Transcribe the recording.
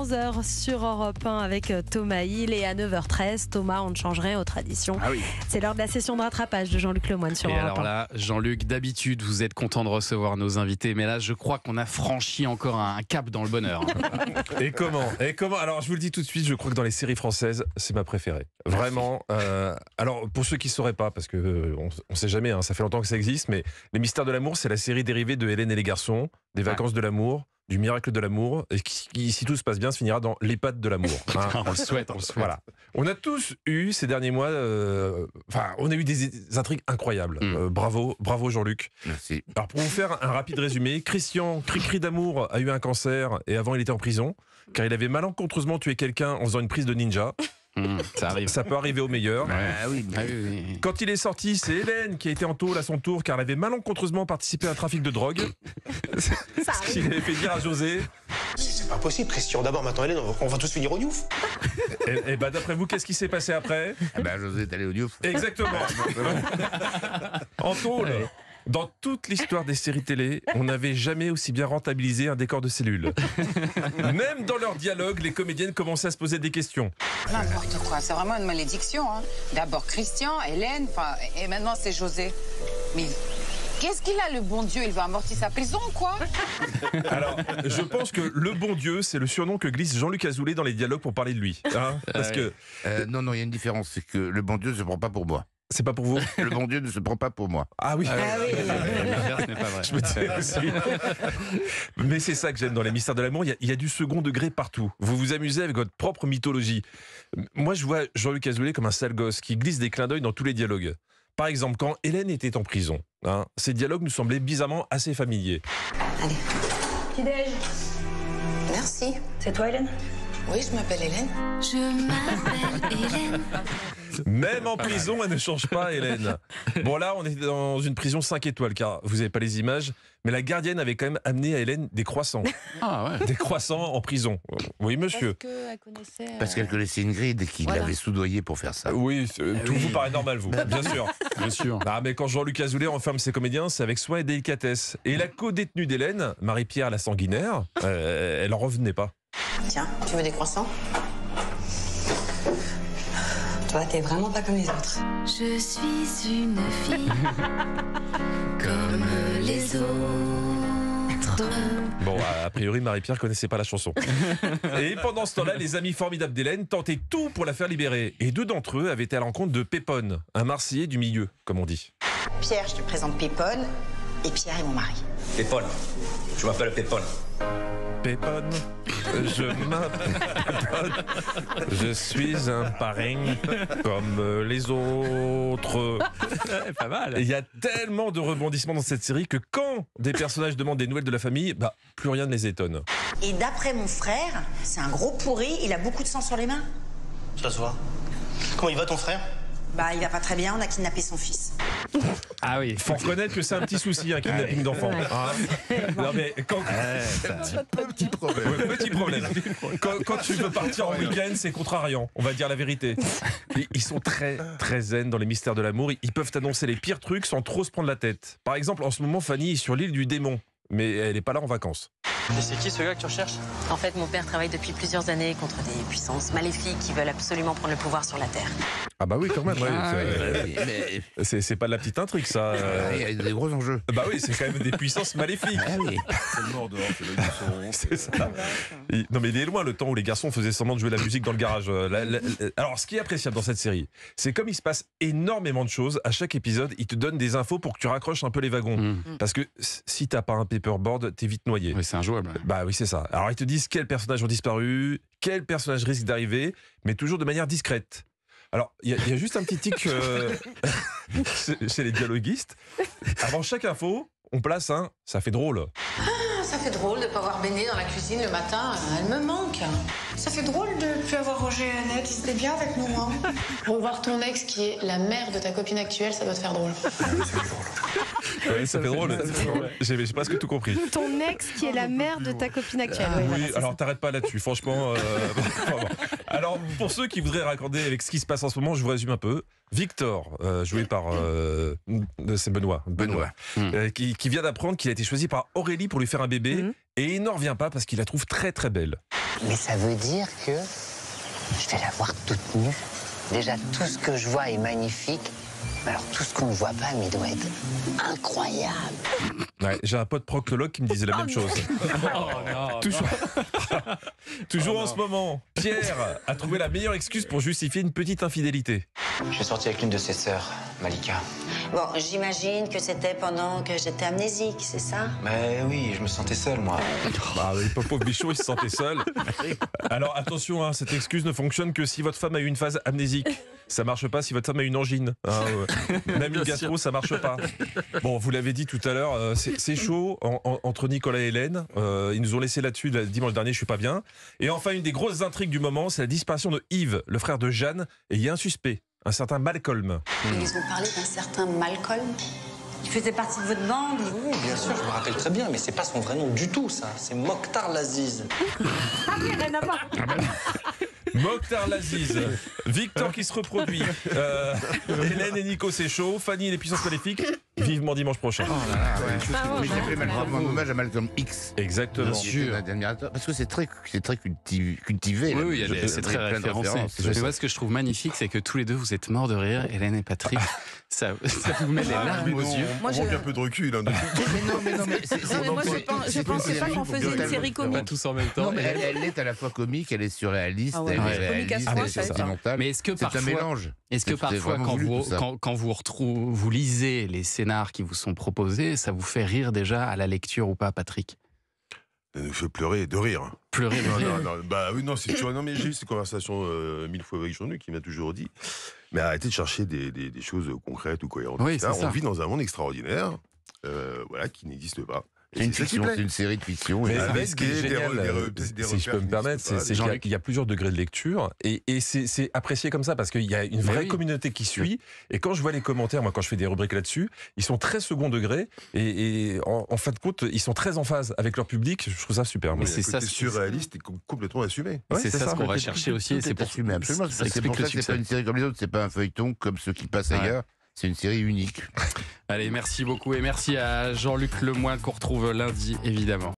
14h sur Europe 1 avec Thomas Hill et à 9h13, Thomas, on ne change rien aux traditions. Ah oui. C'est l'heure de la session de rattrapage de Jean-Luc Lemoyne sur Europe 1. Et alors là, Jean-Luc, d'habitude, vous êtes content de recevoir nos invités, mais là, je crois qu'on a franchi encore un cap dans le bonheur. Et comment Alors, je vous le dis tout de suite, je crois que dans les séries françaises, c'est ma préférée. Vraiment. Alors, pour ceux qui ne sauraient pas, parce que on ne sait jamais, hein, ça fait longtemps que ça existe, mais Les Mystères de l'amour, c'est la série dérivée de Hélène et les garçons, des vacances de l'amour, du miracle de l'amour, et qui, si tout se passe bien, se finira dans l'EHPAD de l'amour. Hein. On le souhaite. Voilà. On a tous eu ces derniers mois, on a eu des intrigues incroyables. Bravo Jean-Luc. Merci. Alors pour vous faire un rapide résumé, Christian, cri d'amour, a eu un cancer et avant il était en prison car il avait malencontreusement tué quelqu'un en faisant une prise de ninja. Ça arrive. Ça peut arriver au meilleur. Ah oui. Oui. Quand il est sorti, c'est Hélène qui a été en tôle à son tour car elle avait malencontreusement participé à un trafic de drogue. Ce qu'il avait fait dire à José. C'est pas possible, Christian. D'abord, maintenant, Hélène, on va tous finir au Diouf. Et bah d'après vous, qu'est-ce qui s'est passé après? José est allé au Diouf. Exactement. En tôle. Dans toute l'histoire des séries télé, on n'avait jamais aussi bien rentabilisé un décor de cellule. Même dans leurs dialogues, les comédiennes commençaient à se poser des questions. N'importe quoi, c'est vraiment une malédiction. Hein. D'abord Christian, Hélène, et maintenant c'est José. Mais qu'est-ce qu'il a, le bon Dieu? Il va amortir sa prison, quoi? Alors, je pense que le bon Dieu, c'est le surnom que glisse Jean-Luc Azoulay dans les dialogues pour parler de lui. Hein, parce que Non, il y a une différence, c'est que le bon Dieu ne se prend pas pour moi. c'est pas pour vous. Le bon Dieu ne se prend pas pour moi. Ah oui. L'inverse n'est pas vrai. Je me disais aussi. Mais c'est ça que j'aime dans les Mystères de l'amour, il y a du second degré partout. Vous vous amusez avec votre propre mythologie. Moi, je vois Jean-Luc Azoulay comme un sale gosse qui glisse des clins d'œil dans tous les dialogues. Par exemple, quand Hélène était en prison, ces dialogues nous semblaient bizarrement assez familiers. Allez. Petit-déj. Merci. C'est toi, Hélène? Oui, je m'appelle Hélène. Je m'appelle Hélène. Même en prison, elle ne change pas, Hélène. Bon, là, on est dans une prison 5 étoiles, car vous n'avez pas les images, mais la gardienne avait quand même amené à Hélène des croissants. Ah ouais. Des croissants en prison. Oui, monsieur. qu'elle connaissait. Parce qu'elle connaissait Ingrid et qu'il l'avait soudoyé pour faire ça. Oui, tout vous paraît normal, vous, bien sûr. Bien sûr. Ah, mais quand Jean-Luc Azoulay enferme ses comédiens, c'est avec soin et délicatesse. Et la co-détenue d'Hélène, Marie-Pierre la sanguinaire, elle en revenait pas. Tiens, tu veux des croissants? Toi, t'es vraiment pas comme les autres. Je suis une fille comme les autres. Bon, a priori, Marie-Pierre connaissait pas la chanson. Et pendant ce temps-là, les amis formidables d'Hélène tentaient tout pour la faire libérer. Et deux d'entre eux avaient été à l'encontre de Pépone, un Marseillais du milieu, comme on dit. Pierre, je te présente Pépone, et Pierre est mon mari. Pépone. Je m'appelle Pépone. Pépone, je m'appelle Pépone, je suis un parrain comme les autres. Pas mal. Il y a tellement de rebondissements dans cette série que quand des personnages demandent des nouvelles de la famille, plus rien ne les étonne. Et d'après mon frère, c'est un gros pourri, il a beaucoup de sang sur les mains. Ça se voit. Comment il va, ton frère? Il va pas très bien, on a kidnappé son fils. Ah oui. Faut reconnaître que c'est un petit souci, un kidnapping d'enfants. Non mais quand... Petit problème. Ouais, petit problème. Quand tu veux partir en week-end, c'est contrariant, on va dire la vérité. Ils sont très très zen dans les Mystères de l'amour. Ils peuvent annoncer les pires trucs sans trop se prendre la tête. Par exemple, en ce moment, Fanny est sur l'île du démon, mais elle n'est pas là en vacances. Et c'est qui ce gars que tu recherches? En fait, mon père travaille depuis plusieurs années contre des puissances maléfiques qui veulent absolument prendre le pouvoir sur la Terre. Ah bah oui, quand même. Mais C'est pas de la petite intrigue, ça. il y a des gros enjeux. Bah oui, c'est quand même des puissances maléfiques. Ah oui. C'est le mort dehors, c'est le garçon. C'est ça. Non mais il est loin le temps où les garçons faisaient semblant de jouer la musique dans le garage. Alors ce qui est appréciable dans cette série, c'est comme il se passe énormément de choses, à chaque épisode, il te donne des infos pour que tu raccroches un peu les wagons. Parce que si t'as pas un paperboard, t'es vite noyé. Oui, c'est injouable. Bah oui, c'est ça. Alors ils te disent quels personnages ont disparu, quels personnages risquent d'arriver, mais toujours de manière discrète. Alors, il y a juste un petit tic chez les dialoguistes. Avant chaque info, on place un « ça fait drôle ». Ça fait drôle de ne pas avoir baigné dans la cuisine le matin, elle me manque. Ça fait drôle de ne plus avoir Roger et Annette, ils étaient bien avec nous, hein. Revoir ton ex qui est la mère de ta copine actuelle, ça doit te faire drôle. Ouais, ça fait drôle. J'ai presque tout compris. Ton ex qui est la mère de ta copine actuelle. Ouais, Oui, voilà, c'est alors ça. t'arrêtes pas là-dessus, franchement. Bon. Alors, pour ceux qui voudraient raccorder avec ce qui se passe en ce moment, je vous résume un peu. Victor, joué par c'est Benoît, qui vient d'apprendre qu'il a été choisi par Aurélie pour lui faire un bébé, et il n'en revient pas parce qu'il la trouve très très belle. Mais ça veut dire que je vais la voir toute nue. Déjà, tout ce que je vois est magnifique. Mais alors, tout ce qu'on ne voit pas, mais il doit être incroyable. Ouais, j'ai un pote proctologue qui me disait la même chose. Toujours en ce moment, Pierre a trouvé la meilleure excuse pour justifier une petite infidélité. Je suis sorti avec l'une de ses sœurs, Malika. Bon, j'imagine que c'était pendant que j'étais amnésique, c'est ça? Mais oui, je me sentais seul, moi. Bah, le pauvre bichon, il se sentait seul. Alors attention, hein, cette excuse ne fonctionne que si votre femme a eu une phase amnésique. Ça marche pas si votre femme a une angine. Hein, même une gastro, ça marche pas. Bon, vous l'avez dit tout à l'heure, c'est chaud entre Nicolas et Hélène. Ils nous ont laissé là-dessus dimanche dernier, je suis pas bien. Et enfin, une des grosses intrigues du moment, c'est la disparition de Yves, le frère de Jeanne. Et il y a un suspect, un certain Malcolm. Ils ont parlé d'un certain Malcolm. Il faisait partie de votre bande? Oui, bien sûr, je me rappelle très bien, mais c'est pas son vrai nom du tout, ça. C'est Mokhtar Laziz. Mokhtar Laziz, Victor qui se reproduit, Hélène et Nico c'est chaud, Fanny et les puissances maléfiques, vivement dimanche prochain. Mais j'ai fait un hommage à Malcolm X. Exactement. Parce que c'est très cultivé. Oui, c'est très référencé. Mais moi, ce que je trouve magnifique, c'est que tous les deux, vous êtes morts de rire, Hélène et Patrick. Ça vous met les larmes aux yeux. On manque un peu de recul. Hein, mais moi, je pensais pas qu'on faisait une série comique. Pas tous en même temps. Elle est à la fois comique, elle est surréaliste, elle est réaliste, elle est sentimentale. Mais est-ce que c'est un mélange. Est-ce que parfois, quand vous lisez les scénars qui vous sont proposés, ça vous fait rire déjà à la lecture ou pas, Patrick? Ça nous fait pleurer de rire. Pleurer de rire. Non, bah oui, non, c'est toujours. Non, mais j'ai eu cette conversation 1000 fois avec Jean-Luc qui m'a toujours dit. Mais arrêtez de chercher des choses concrètes ou cohérentes. Oui, c'est ça. On vit dans un monde extraordinaire, voilà, qui n'existe pas. C'est une fiction, c'est une série de fiction. Mais ce qui est génial, si je peux me permettre, c'est qu'il y a plusieurs degrés de lecture et c'est apprécié comme ça parce qu'il y a une vraie communauté qui suit. Et quand je vois les commentaires, moi quand je fais des rubriques là-dessus, ils sont très second degré et en fin de compte, ils sont très en phase avec leur public. Je trouve ça super. Mais c'est ça, surréaliste et complètement assumé. C'est ça ce qu'on va chercher aussi. C'est pour assumer absolument. C'est pour ça que c'est pas une série comme les autres, c'est pas un feuilleton comme ceux qui passent ailleurs. C'est une série unique. Allez, merci beaucoup et merci à Jean-Luc Lemoyne qu'on retrouve lundi, évidemment.